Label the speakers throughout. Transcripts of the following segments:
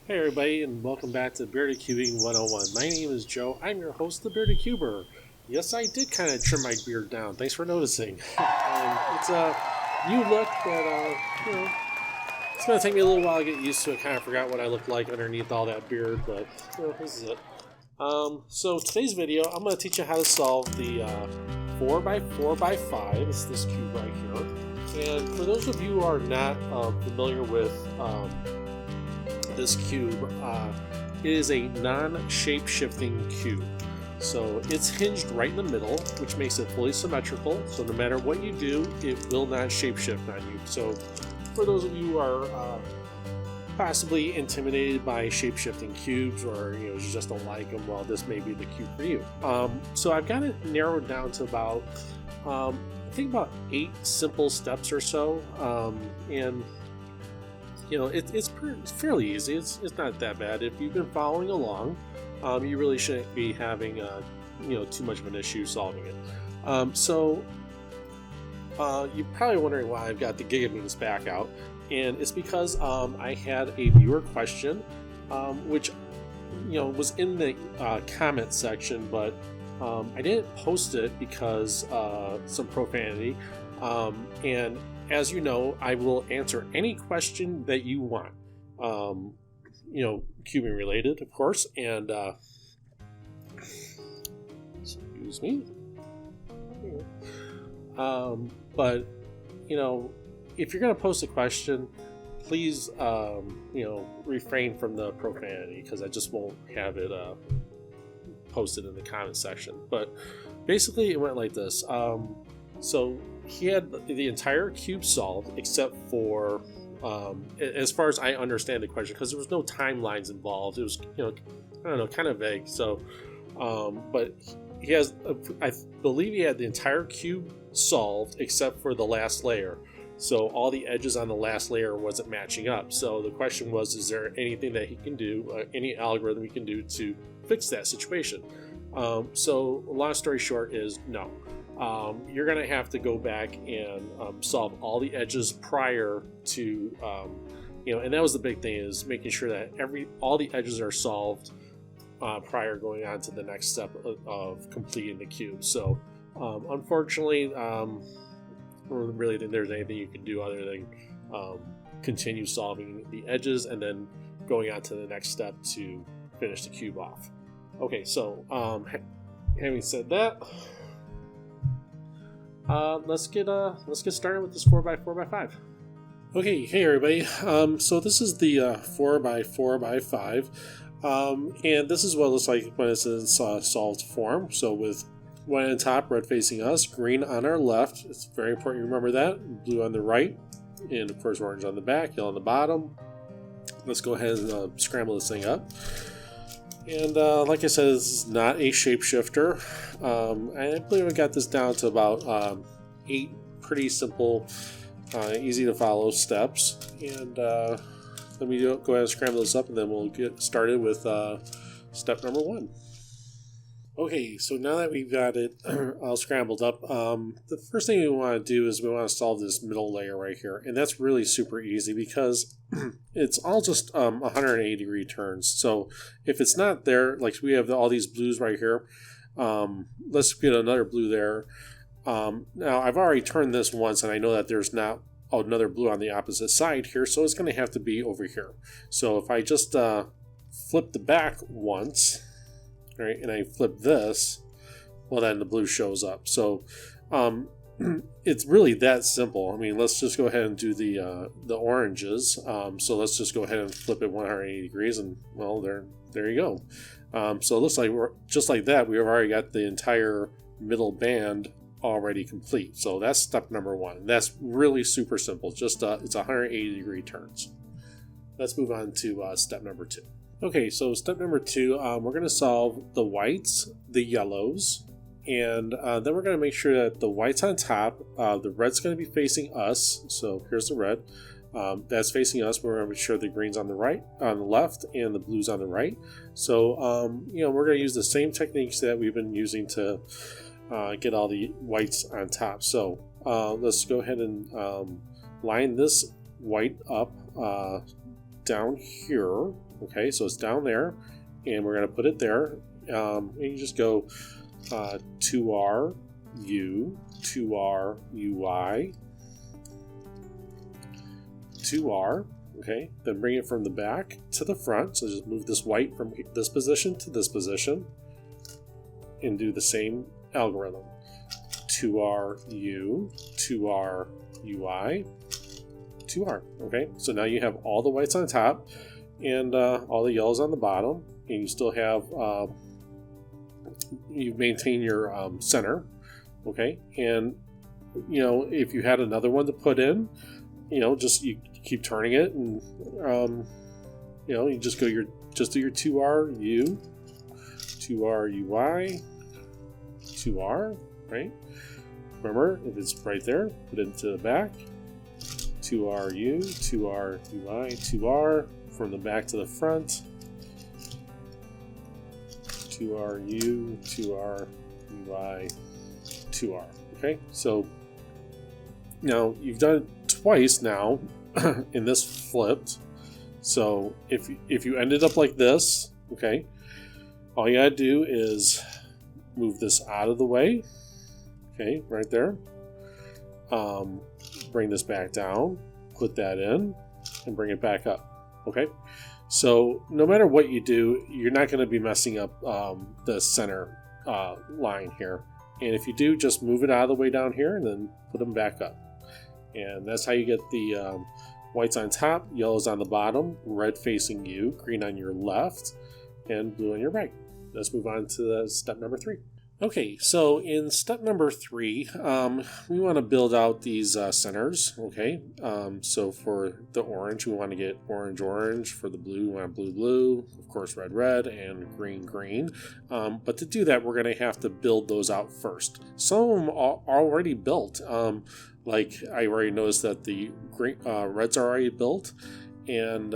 Speaker 1: Hey everybody, and welcome back to Bearded Cubing 101. My name is Joe. I'm your host, the Bearded Cuber. Yes, I did kind of trim my beard down. Thanks for noticing. It's a new look that it's gonna take me a little while to get used to it. Kind of forgot what I looked like underneath all that beard, but this is it. So today's video, I'm gonna teach you how to solve the 4x4x5. It's this cube right here. And for those of you who are not familiar with this cube, it is a non-shape shifting cube. So it's hinged right in the middle, which makes it fully symmetrical. So no matter what you do, it will not shape shift on you. So for those of you who are possibly intimidated by shape shifting cubes, or you just don't like them, well, this may be the cube for you. So I've got it narrowed down to about I think about 8 simple steps or so, and it's fairly easy. It's not that bad. If you've been following along, you really shouldn't be having too much of an issue solving it. You're probably wondering why I've got the Gigabeans back out, and it's because I had a viewer question, which was in the comment section, but I didn't post it because some profanity, and as you know, I will answer any question that you want, cubing related, of course, and excuse me. But if you're going to post a question, please, refrain from the profanity, because I just won't have it posted in the comment section. But basically, it went like this. So he had the entire cube solved except for, as far as I understand the question, because there was no timelines involved. It was, I don't know, kind of vague. So, but he has, I believe he had the entire cube solved except for the last layer. So all the edges on the last layer wasn't matching up. So the question was, is there anything that he can do, any algorithm he can do to fix that situation? So long story short is no. You're going to have to go back and solve all the edges prior to, and that was the big thing, is making sure that all the edges are solved prior going on to the next step of completing the cube. So unfortunately, I don't really think there's anything you can do other than continue solving the edges and then going on to the next step to finish the cube off. Okay, so having said that, let's get started with this 4x4x5. Okay, hey everybody. So this is the 4x4x5, and this is what it looks like when it's in solved form. So with white on top, red facing us, green on our left. It's very important you remember that. Blue on the right, and of course orange on the back, yellow on the bottom. Let's go ahead and scramble this thing up. And like I said, this is not a shapeshifter. I believe I got this down to about 8 pretty simple, easy to follow steps. And let me go ahead and scramble this up, and then we'll get started with step number 1. Okay, so now that we've got it all scrambled up, the first thing we want to do is we want to solve this middle layer right here. And that's really super easy because it's all just 180 degree turns. So if it's not there, like we have all these blues right here, let's get another blue there. Now I've already turned this once, and I know that there's not another blue on the opposite side here, so it's going to have to be over here. So if I just flip the back once, right, and I flip this, well, then the blue shows up. So it's really that simple. I mean, let's just go ahead and do the oranges. So let's just go ahead and flip it 180 degrees, and well, there you go. So it looks like we're just like that. We've already got the entire middle band already complete. So that's step number 1. That's really super simple. Just it's 180 degree turns. Let's move on to step number 2. Okay, so step number 2, we're going to solve the whites, the yellows, and then we're going to make sure that the white's on top, the red's going to be facing us. So here's the red. That's facing us. We're going to make sure the green's on the right, on the left, and the blue's on the right. So, we're going to use the same techniques that we've been using to get all the whites on top. So let's go ahead and line this white up down here. Okay, so it's down there, and we're going to put it there. And you just go 2R U, 2R UI, 2R. Okay, then bring it from the back to the front. So just move this white from this position to this position, and do the same algorithm. 2R U, 2R UI, 2R. Okay, so now you have all the whites on top and all the yellows on the bottom, and you still have you maintain your center. Okay, and if you had another one to put in, just you keep turning it, and you just do your 2R U, 2R UI, 2R, right? Remember, if it's right there, put it into the back. 2R U, 2R UI, 2R, from the back to the front. 2R U, 2R UI, 2R. Okay, so now you've done it twice now, and this flipped. So if you ended up like this, okay, all you gotta do is move this out of the way. Okay, right there. Bring this back down, put that in, and bring it back up. Okay, so no matter what you do, you're not going to be messing up the center line here. And if you do, just move it out of the way down here and then put them back up. And that's how you get the whites on top, yellows on the bottom, red facing you, green on your left, and blue on your right. Let's move on to step number 3. Okay, so in step number 3, we want to build out these centers. Okay, so for the orange, we want to get orange, orange. For the blue, we want blue, blue. Of course, red, red, and green, green. But to do that, we're going to have to build those out first. Some of them are already built. Like I already noticed that the green, reds are already built, and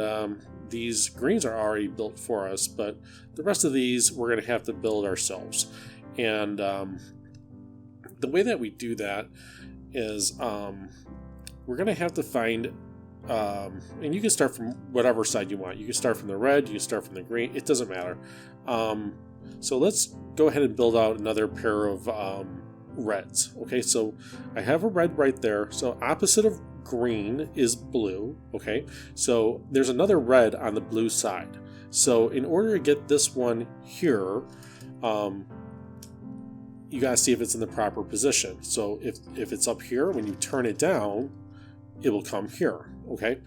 Speaker 1: these greens are already built for us. But the rest of these, we're going to have to build ourselves. And the way that we do that is we're going to have to find, and you can start from whatever side you want. You can start from the red, you can start from the green, it doesn't matter. So let's go ahead and build out another pair of reds. Okay, so I have a red right there. So opposite of green is blue. Okay, so there's another red on the blue side. So in order to get this one here, you gotta see if it's in the proper position. So if it's up here, when you turn it down, it will come here. Okay,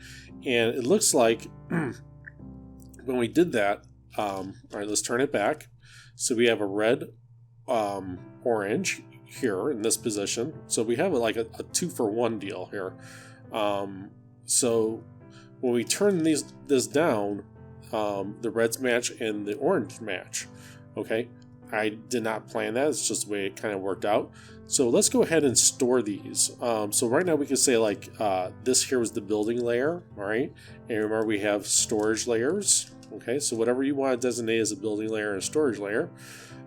Speaker 1: and it looks like when we did that, all right, let's turn it back. So we have a red, orange here in this position. So we have like a 2-for-1 deal here. So when we turn this down, the reds match and the orange match. Okay, I did not plan that. It's just the way it kind of worked out. So let's go ahead and store these. So right now we can say like this here was the building layer. All right, and remember we have storage layers. Okay, so whatever you want to designate as a building layer and a storage layer.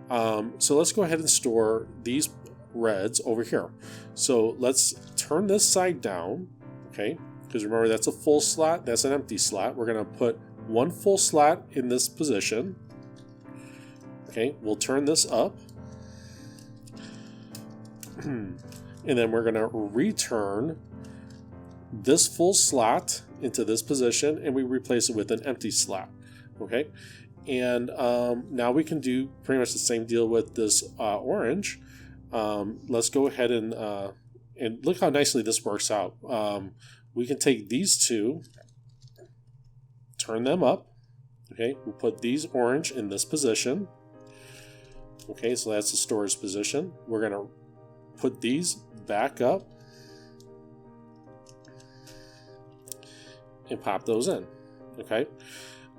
Speaker 1: So let's go ahead and store these reds over here. So let's turn this side down. Okay, because remember that's a full slot, that's an empty slot. We're going to put one full slot in this position. Okay, we'll turn this up. And then we're going to return this full slot into this position, and we replace it with an empty slot. Okay, and now we can do pretty much the same deal with this orange. Let's go ahead and look how nicely this works out. We can take these two, turn them up. Okay, we'll put these orange in this position. Okay, so that's the storage position. We're going to put these back up and pop those in. Okay,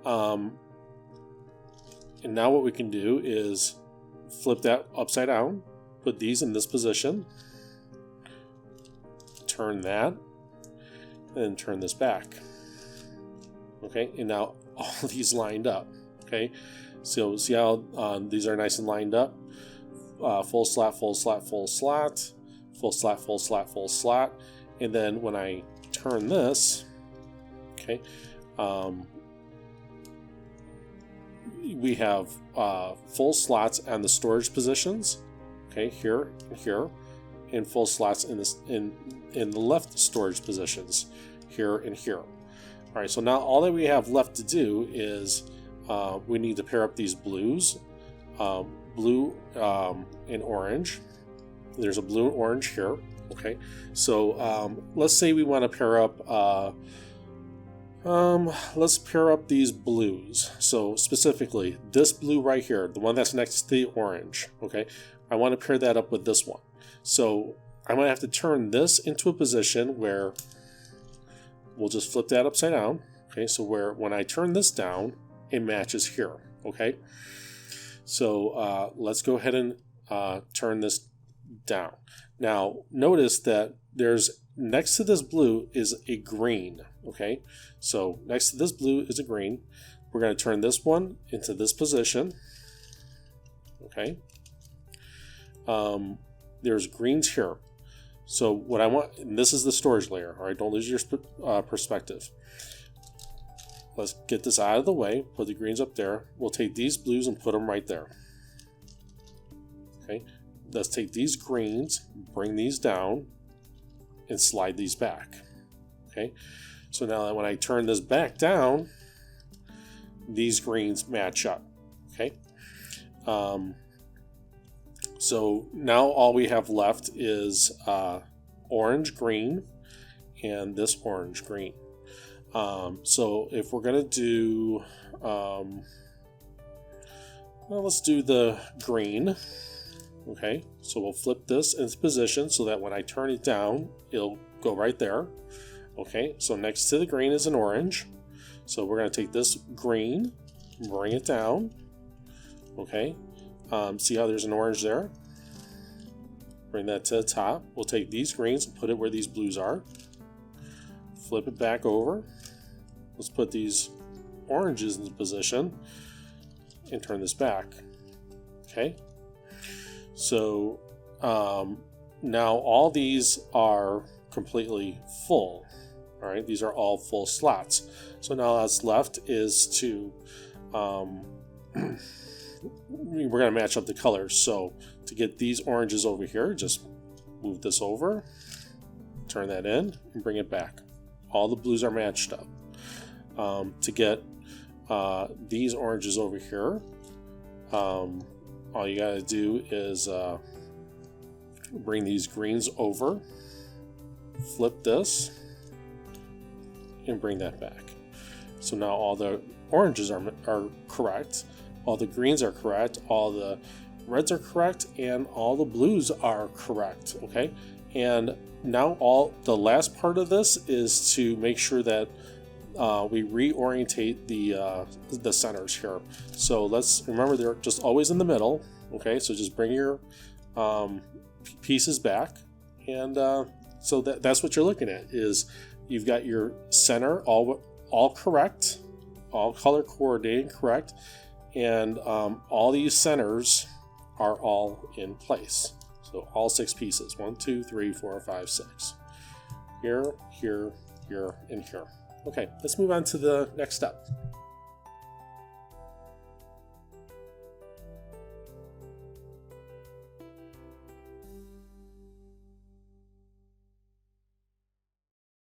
Speaker 1: and now what we can do is flip that upside down, put these in this position, turn that, and turn this back. Okay, and now all these lined up. Okay, so see how these are nice and lined up. Full slot, full slot, full slot, full slot, full slot, full slot. And then when I turn this, okay, we have full slots on the storage positions, okay, here and here, and full slots in this in the left storage positions, here and here. All right, so now all that we have left to do is we need to pair up these blues, blue and orange. There's a blue and orange here. Okay, so let's say we want to pair up. Let's pair up these blues. So specifically, this blue right here, the one that's next to the orange. Okay, I want to pair that up with this one. So I'm going to have to turn this into a position where we'll just flip that upside down. Okay, so where when I turn this down, it matches here. Okay, so let's go ahead and turn this down. Now notice that there's next to this blue is a green. Okay, so next to this blue is a green. We're going to turn this one into this position. Okay, there's greens here. So what I want, and this is the storage layer. All right, don't lose your perspective. Let's get this out of the way. Put the greens up there. We'll take these blues and put them right there. Okay, let's take these greens, bring these down, and slide these back. Okay, so now that when I turn this back down, these greens match up. Okay, so now all we have left is orange green and this orange green. So if we're gonna do well, let's do the green. Okay, so we'll flip this into position so that when I turn it down, it'll go right there. Okay, so next to the green is an orange. So we're going to take this green, bring it down. Okay, see how there's an orange there? Bring that to the top. We'll take these greens and put it where these blues are. Flip it back over. Let's put these oranges into position and turn this back. Okay. So now all these are completely full. All right, these are all full slots. So now that's left is to we're going to match up the colors. So to get these oranges over here, just move this over, turn that in, and bring it back. All the blues are matched up. To get these oranges over here, all you got to do is bring these greens over, flip this, and bring that back. So now all the oranges are correct, all the greens are correct, all the reds are correct, and all the blues are correct. Okay, and now all the last part of this is to make sure that we reorientate the centers here. So let's remember they're just always in the middle. Okay, so just bring your pieces back, and so that's what you're looking at. Is you've got your center all correct, all color coordinated correct, and all these centers are all in place. So all 6 pieces, 1, 2, 3, 4, 5, 6. Here, here, here, and here. Okay, let's move on to the next step.